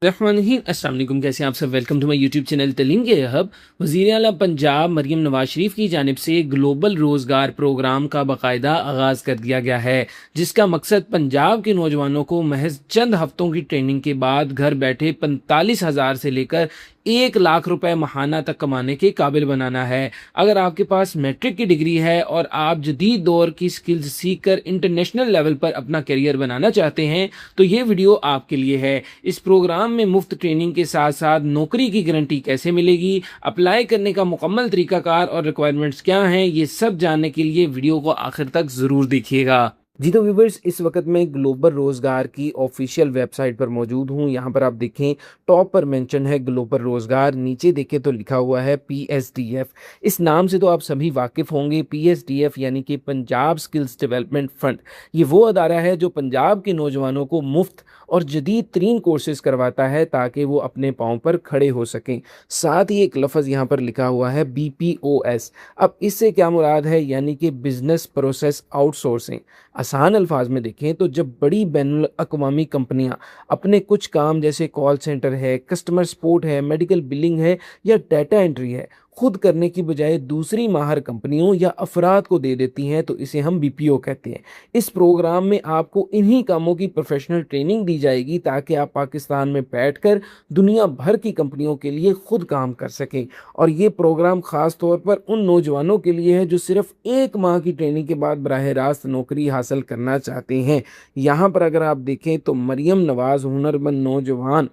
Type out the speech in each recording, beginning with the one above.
अस्सलाम वालेकुम। कैसे हैं आप सब? Welcome to my YouTube channel Taleem के हब। वज़ीर आला पंजाब मरीम नवाज शरीफ की जानिब से ग्लोबल रोज़गार प्रोग्राम का बाकायदा आगाज़ कर दिया गया है, जिसका मकसद पंजाब के नौजवानों को महज चंद हफ्तों की ट्रेनिंग के बाद घर बैठे 45,000 से लेकर 1 लाख रुपए महाना तक कमाने के काबिल बनाना है। अगर आपके पास मैट्रिक की डिग्री है और आप जदीद दौर की स्किल्स सीख कर इंटरनेशनल लेवल पर अपना करियर बनाना चाहते हैं तो ये वीडियो आपके लिए है। इस प्रोग्राम में मुफ्त ट्रेनिंग के साथ साथ नौकरी की गारंटी कैसे मिलेगी, अप्लाई करने का मुकम्मल तरीकाकार और रिक्वायरमेंट्स क्या हैं, ये सब जानने के लिए वीडियो को आखिर तक ज़रूर देखिएगा। जी तो व्यूवर्स, इस वक्त मैं ग्लोबल रोज़गार की ऑफिशियल वेबसाइट पर मौजूद हूँ। यहाँ पर आप देखें, टॉप पर मेंशन है ग्लोबल रोज़गार, नीचे देखें तो लिखा हुआ है PSDF। इस नाम से तो आप सभी वाकिफ़ होंगे। PSDF यानी कि पंजाब स्किल्स डेवलपमेंट फंड। ये वो अदारा है जो पंजाब के नौजवानों को मुफ्त और जदीद तरीन कोर्सेज करवाता है ताकि वो अपने पाँव पर खड़े हो सकें। साथ ही एक लफ्ज़ यहाँ पर लिखा हुआ है BPOS। अब इससे क्या मुराद है? यानी कि बिजनेस प्रोसेस आउटसोर्सिंग। आसान अल्फाज में देखें तो जब बड़ी बैनुल अक़वामी कंपनियां अपने कुछ काम जैसे कॉल सेंटर है, कस्टमर सपोर्ट है, मेडिकल बिलिंग है या डाटा एंट्री है, खुद करने की बजाय दूसरी माहर कंपनियों या अफराद को दे देती हैं, तो इसे हम BPO कहते हैं। इस प्रोग्राम में आपको इन्हीं कामों की प्रोफेशनल ट्रेनिंग दी जाएगी ताकि आप पाकिस्तान में बैठकर दुनिया भर की कंपनियों के लिए खुद काम कर सकें। और ये प्रोग्राम ख़ास तौर पर उन नौजवानों के लिए है जो सिर्फ 1 माह की ट्रेनिंग के बाद बराह रास्त नौकरी हासिल करना चाहते हैं। यहाँ पर अगर आप देखें तो मरियम नवाज हुनरमंद नौजवान,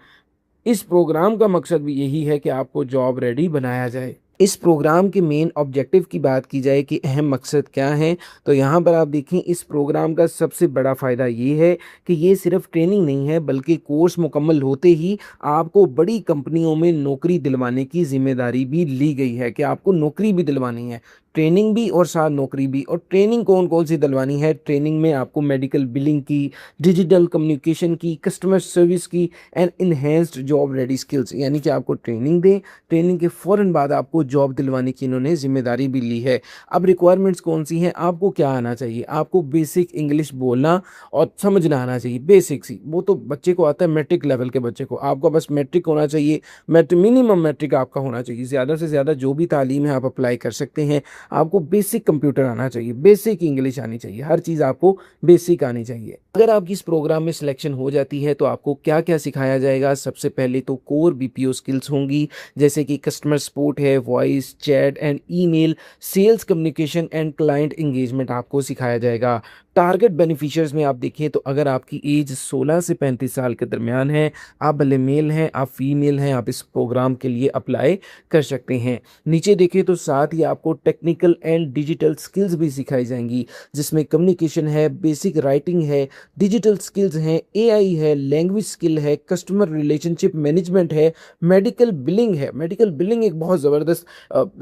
इस प्रोग्राम का मकसद भी यही है कि आपको जॉब रेडी बनाया जाए। इस प्रोग्राम के मेन ऑब्जेक्टिव की बात की जाए कि अहम मकसद क्या है, तो यहाँ पर आप देखें, इस प्रोग्राम का सबसे बड़ा फ़ायदा ये है कि ये सिर्फ ट्रेनिंग नहीं है बल्कि कोर्स मुकम्मल होते ही आपको बड़ी कंपनियों में नौकरी दिलवाने की ज़िम्मेदारी भी ली गई है कि आपको नौकरी भी दिलवानी है, ट्रेनिंग भी और साथ नौकरी भी। और ट्रेनिंग कौन कौन सी दिलवानी है? ट्रेनिंग में आपको मेडिकल बिलिंग की, डिजिटल कम्युनिकेशन की, कस्टमर सर्विस की and enhanced job ready skills, यानी कि आपको ट्रेनिंग दें, ट्रेनिंग के फ़ौरन बाद आपको जॉब दिलवाने की इन्होंने जिम्मेदारी भी ली है। अब रिक्वायरमेंट्स कौन सी हैं? आपको क्या आना चाहिए? आपको बेसिक इंग्लिश बोलना और समझना आना चाहिए, बेसिक सी। वो तो बच्चे को आता है, मैट्रिक लेवल के बच्चे को। आपका बस मैट्रिक होना चाहिए, मिनिमम मैट्रिक आपका होना चाहिए। ज़्यादा से ज़्यादा जो भी तालीम है आप अप्लाई कर सकते हैं। आपको बेसिक कंप्यूटर आना चाहिए, बेसिक इंग्लिश आनी चाहिए, हर चीज़ आपको बेसिक आनी चाहिए। अगर आपकी इस प्रोग्राम में सिलेक्शन हो जाती है तो आपको क्या क्या सिखाया जाएगा? सबसे पहले तो कोर BPO स्किल्स होंगी, जैसे कि कस्टमर सपोर्ट है, voice, chat and email, sales communication and client engagement आपको सिखाया जाएगा। टारगेट बेनिफिशियर्स में आप देखें तो अगर आपकी एज 16 से 35 साल के दरमियान है, आप भले मेल हैं, आप फीमेल हैं, आप इस प्रोग्राम के लिए अप्लाई कर सकते हैं। नीचे देखें तो साथ ही आपको टेक्निकल एंड डिजिटल स्किल्स भी सिखाई जाएंगी, जिसमें कम्युनिकेशन है, बेसिक राइटिंग है, डिजिटल स्किल्स हैं, AI है, लैंग्वेज स्किल है, कस्टमर रिलेशनशिप मैनेजमेंट है, मेडिकल बिलिंग है। मेडिकल बिलिंग एक बहुत ज़बरदस्त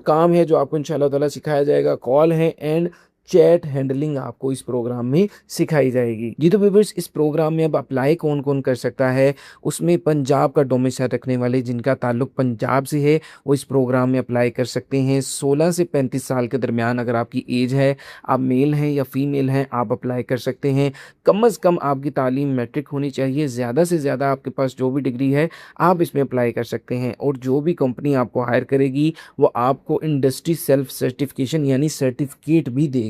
काम है जो आपको इंशाल्लाह ताला सिखाया जाएगा। कॉल है एंड चैट हैंडलिंग आपको इस प्रोग्राम में सिखाई जाएगी। जी तो व्यूअर्स, इस प्रोग्राम में अब अप्लाई कौन कौन कर सकता है? उसमें पंजाब का डोमिसाइल रखने वाले जिनका ताल्लुक पंजाब से है वो इस प्रोग्राम में अप्लाई कर सकते हैं। 16 से 35 साल के दरमियान अगर आपकी एज है, आप मेल हैं या फीमेल हैं, आप अप्लाई कर सकते हैं। कम अज़ कम आपकी तालीम मैट्रिक होनी चाहिए, ज़्यादा से ज़्यादा आपके पास जो भी डिग्री है आप इसमें अप्लाई कर सकते हैं। और जो भी कंपनी आपको हायर करेगी वो आपको इंडस्ट्री सेल्फ सर्टिफिकेशन यानी सर्टिफिकेट भी देगी।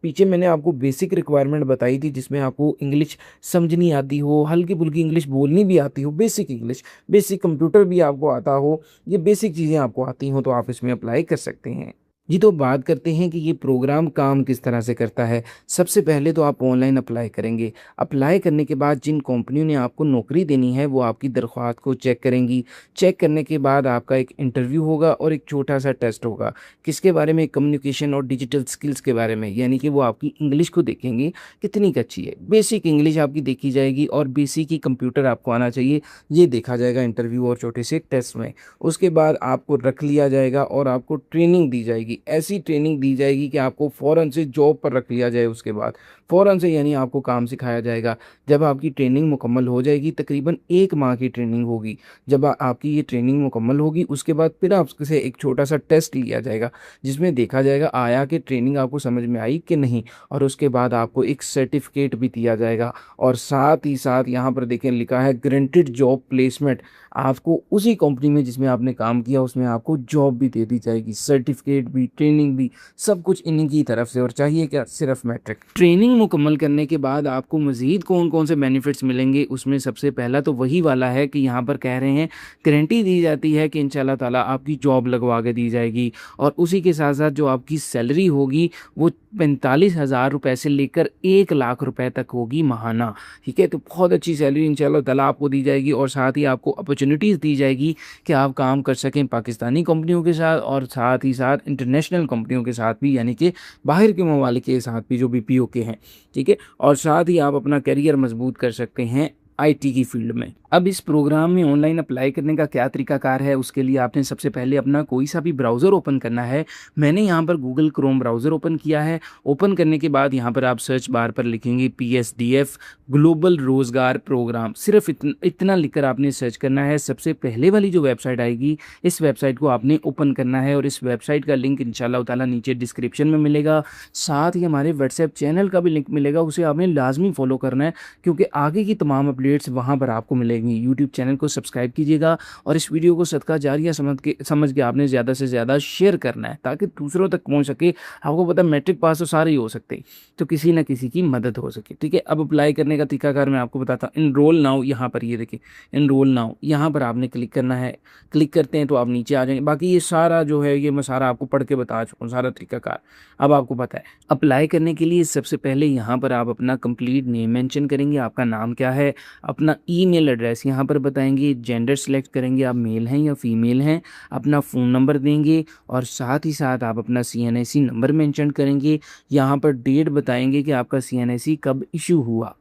पीछे मैंने आपको बेसिक रिक्वायरमेंट बताई थी जिसमें आपको इंग्लिश समझनी आती हो, हल्की फुल्की इंग्लिश बोलनी भी आती हो, बेसिक इंग्लिश, बेसिक कंप्यूटर भी आपको आता हो, ये बेसिक चीज़ें आपको आती हो तो आप इसमें अप्लाई कर सकते हैं। जी तो बात करते हैं कि ये प्रोग्राम काम किस तरह से करता है। सबसे पहले तो आप ऑनलाइन अप्लाई करेंगे। अप्लाई करने के बाद जिन कंपनियों ने आपको नौकरी देनी है वो आपकी दरख्वास्त को चेक करेंगी। चेक करने के बाद आपका एक इंटरव्यू होगा और एक छोटा सा टेस्ट होगा। किसके बारे में? कम्युनिकेशन और डिजिटल स्किल्स के बारे में, यानी कि वो आपकी इंग्लिश को देखेंगे कितनी अच्छी है। बेसिक इंग्लिश आपकी देखी जाएगी और बेसिक ही कंप्यूटर आपको आना चाहिए, ये देखा जाएगा इंटरव्यू और छोटे से टेस्ट में। उसके बाद आपको रख लिया जाएगा और आपको ट्रेनिंग दी जाएगी। ऐसी ट्रेनिंग दी जाएगी कि आपको फ़ौरन से जॉब पर रख लिया जाए। उसके बाद फ़ौरन से यानी आपको काम सिखाया जाएगा। जब आपकी ट्रेनिंग मुकम्मल हो जाएगी, तकरीबन 1 माह की ट्रेनिंग होगी। जब आपकी ये ट्रेनिंग मुकम्मल होगी, उसके बाद फिर आपसे एक छोटा-सा टेस्ट लिया जाएगा, जिसमें देखा जाएगा आया कि ट्रेनिंग आपको समझ में आई कि नहीं, और उसके बाद आपको एक सर्टिफ़िकेट भी दिया जाएगा। और साथ ही साथ यहाँ पर देखें लिखा है गारंटीड जॉब प्लेसमेंट, आपको उसी कंपनी में जिसमें आपने काम किया उसमें आपको जॉब भी दे दी जाएगी, सर्टिफ़िकेट भी, ट्रेनिंग भी, सब कुछ इन्हीं की तरफ से। और चाहिए क्या, सिर्फ मैट्रिक। ट्रेनिंग मुकम्मल करने के बाद आपको मज़ीद कौन-कौन से बेनिफिट्स मिलेंगे, उसमें सबसे पहला तो वही वाला है कि यहाँ पर कह रहे हैं गारंटी दी जाती है कि इंशाल्लाह ताला आपकी जॉब लगवा के दी जाएगी। और उसी के साथ-साथ जो आपकी सैलरी होगी वो 45,000 रुपए से लेकर 1 लाख रुपए तक होगी माहाना, ठीक है? तो बहुत अच्छी सैलरी इंशाल्लाह ताला आपको दी जाएगी, और साथ ही आपको अपॉर्चुनिटीज़ दी जाएगी कि आप काम कर सकें पाकिस्तानी कंपनियों के साथ, और साथ ही साथ इंटरनेशनल कंपनियों के साथ भी, यानी कि बाहर के ममालिक के साथ भी जो बीपीओ के हैं, ठीक है? और साथ ही आप अपना करियर मजबूत कर सकते हैं आईटी की फील्ड में। अब इस प्रोग्राम में ऑनलाइन अप्लाई करने का क्या तरीकाकार है, उसके लिए आपने सबसे पहले अपना कोई सा भी ब्राउज़र ओपन करना है। मैंने यहाँ पर गूगल क्रोम ब्राउज़र ओपन किया है। ओपन करने के बाद यहाँ पर आप सर्च बार पर लिखेंगे पीएसडीएफ ग्लोबल रोज़गार प्रोग्राम, सिर्फ इतना लिखकर आपने सर्च करना है। सबसे पहले वाली जो वेबसाइट आएगी, इस वेबसाइट को आपने ओपन करना है, और इस वेबसाइट का लिंक इंशाल्लाह ताला नीचे डिस्क्रिप्शन में मिलेगा। साथ ही हमारे व्हाट्सएप चैनल का भी लिंक मिलेगा, उसे आपने लाजमी फॉलो करना है, क्योंकि आगे की तमाम अपडेट्स वहाँ पर आपको मिलेगी। यूट्यूब चैनल को सब्सक्राइब कीजिएगा, और इस वीडियो को सदका जारिया समझ के आपने ज़्यादा से ज़्यादा शेयर करना है, ताकि दूसरों तक पहुँच सके। आपको पता है मैट्रिक पास तो सारे ही हो सकते हैं, तो किसी न किसी की मदद हो सके, ठीक है? अब अप्लाई करने का तरीकाकार मैं आपको बताता हूँ। इनरोल नाउ, यहाँ पर ये देखिए इनरोल नाउ, यहाँ पर आपने क्लिक करना है। क्लिक करते हैं तो आप नीचे आ जाएंगे। बाकी ये सारा जो है, ये मैं सारा आपको पढ़ के बता चुका हूँ, सारा तरीकाकार अब आपको पता है। अप्लाई करने के लिए सबसे पहले यहाँ पर आप अपना कंप्लीट नेम मेंशन करेंगे, आपका नाम क्या है, अपना ईमेल एड्रेस यहाँ पर बताएंगे, जेंडर सेलेक्ट करेंगे, आप मेल हैं या फीमेल हैं, अपना फ़ोन नंबर देंगे, और साथ ही साथ आप अपना सीएनआईसी नंबर मेंशन करेंगे। यहाँ पर डेट बताएंगे कि आपका सीएनआईसी कब इशू हुआ,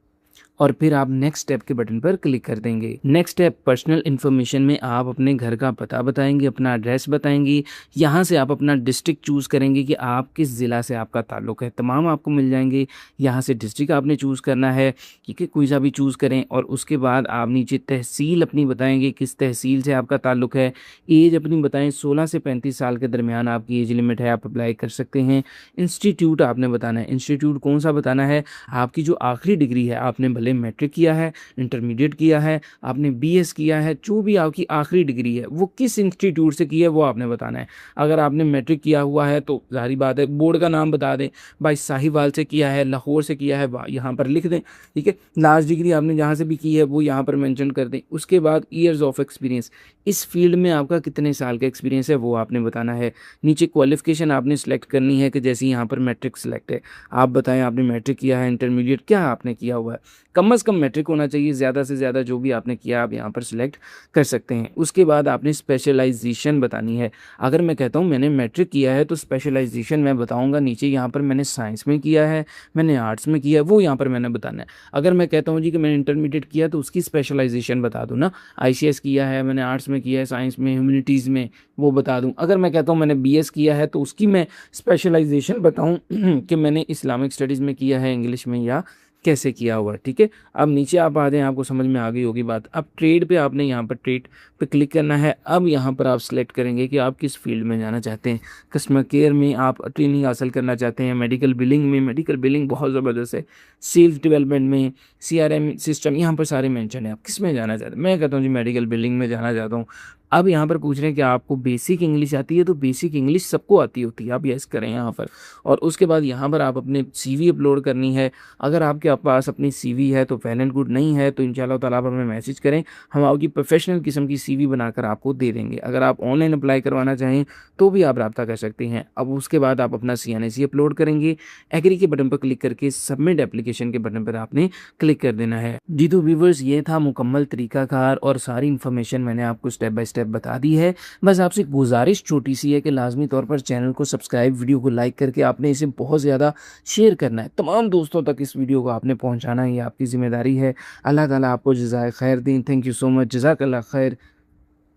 और फिर आप नेक्स्ट स्टेप के बटन पर क्लिक कर देंगे। नेक्स्ट स्टेप पर्सनल इन्फॉर्मेशन में आप अपने घर का पता बताएंगे, अपना एड्रेस बताएंगे। यहाँ से आप अपना डिस्ट्रिक्ट चूज़ करेंगे कि आप किस ज़िला से आपका ताल्लुक़ है, तमाम आपको मिल जाएंगे। यहाँ से डिस्ट्रिक्ट आपने चूज़ करना है, ठीक है? कोई सा भी चूज़ करें, और उसके बाद आप नीचे तहसील अपनी बताएंगे, किस तहसील से आपका ताल्लुक़ है। एज अपनी बताएं, 16 से 35 साल के दरमियान आपकी एज लिमिट है, आप अप्लाई कर सकते हैं। इंस्टीट्यूट आपने बताना है, इंस्टीट्यूट कौन सा बताना है, आपकी जो आखिरी डिग्री है, आपने भले मैट्रिक किया है, इंटरमीडिएट किया है, आपने बीएस किया है, जो भी आपकी आखिरी डिग्री है वो किस इंस्टीट्यूट से की है वो आपने बताना है। अगर आपने मैट्रिक किया हुआ है तो जाहिर बात है बोर्ड का नाम बता दें, भाई साहिवाल से किया है, लाहौर से किया है, यहाँ पर लिख दें, ठीक है? लास्ट डिग्री आपने जहाँ से भी की है वो यहाँ पर मेंशन कर दें। उसके बाद ईयर्स ऑफ एक्सपीरियंस, इस फील्ड में आपका कितने साल का एक्सपीरियंस है वो आपने बताना है। नीचे क्वालिफिकेशन आपने सेलेक्ट करनी है कि जैसे यहाँ पर मैट्रिक सेलेक्ट है, आप बताएं आपने मैट्रिक किया है, इंटरमीडिएट क्या आपने किया हुआ है। कम से कम मैट्रिक होना चाहिए, ज़्यादा से ज़्यादा जो भी आपने किया आप यहाँ पर सिलेक्ट कर सकते हैं। उसके बाद आपने स्पेशलाइजेशन बतानी है। अगर मैं कहता हूँ मैंने मैट्रिक किया है तो स्पेशलाइजेशन मैं बताऊँगा नीचे, यहाँ पर मैंने साइंस में किया है, मैंने आर्ट्स में किया है, वो यहाँ पर मैंने बताना है। अगर मैं कहता हूँ जी कि मैंने इंटरमीडिएट किया तो उसकी स्पेशलाइजेशन बता दूँ ना, आईसीएस किया है, मैंने आर्ट्स में किया है, साइंस में, ह्यूमैनिटीज़ में, वो बता दूँ। अगर मैं कहता हूँ मैंने बीएस किया है तो उसकी मैं स्पेशलाइजेशन बताऊँ कि मैंने इस्लामिक स्टडीज़ में किया है, इंग्लिश में, या कैसे किया हुआ है, ठीक है? अब नीचे आप आ जाएं, आपको समझ में आ गई होगी बात। अब ट्रेड पे आपने यहाँ पर ट्रेड पे क्लिक करना है। अब यहाँ पर आप सिलेक्ट करेंगे कि आप किस फील्ड में जाना चाहते हैं। कस्टमर केयर में आप ट्रेनिंग हासिल करना चाहते हैं, मेडिकल बिलिंग में, मेडिकल बिलिंग बहुत ज़बरदस्त है, सेल्स डेवलपमेंट में, सीआरएम सिस्टम, यहाँ पर सारे मेंशन है। आप किस में जाना चाहते हैं? मैं कहता हूँ जी मेडिकल बिलिंग में जाना चाहता हूँ। अब यहाँ पर पूछ रहे हैं कि आपको बेसिक इंग्लिश आती है, तो बेसिक इंग्लिश सबको आती होती है, आप यस करें यहाँ पर। और उसके बाद यहाँ पर आप अपने सीवी अपलोड करनी है। अगर आपके पास अपनी सीवी है तो वेल एंड गुड, नहीं है तो इंशाल्लाह ताला आप हमें मैसेज करें, हम आपकी प्रोफेशनल किस्म की सीवी बनाकर आपको दे देंगे। अगर आप ऑनलाइन अप्लाई करवाना चाहें तो भी आप रब्ता कर सकते हैं। अब उसके बाद आप अपना सीएनआईसी अपलोड करेंगे, एग्री के बटन पर क्लिक करके सबमिट एप्लीकेशन के बटन पर आपने क्लिक कर देना है। जी तो व्यूवर्स, ये था मुकम्मल तरीकाकार, और सारी इन्फॉर्मेशन मैंने आपको स्टेप बाय स्टेप बता दी है। बस आपसे गुजारिश छोटी सी है कि लाजमी तौर पर चैनल को सब्सक्राइब, वीडियो को लाइक करके आपने इसे बहुत ज़्यादा शेयर करना है, तमाम दोस्तों तक इस वीडियो को आपने पहुंचाना है, ये आपकी जिम्मेदारी है। अल्लाह ताला आपको जज़ाए खैर दें। थैंक यू सो मच, जज़ाकल्लाह खैर,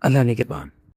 अल्लाह निगहबान।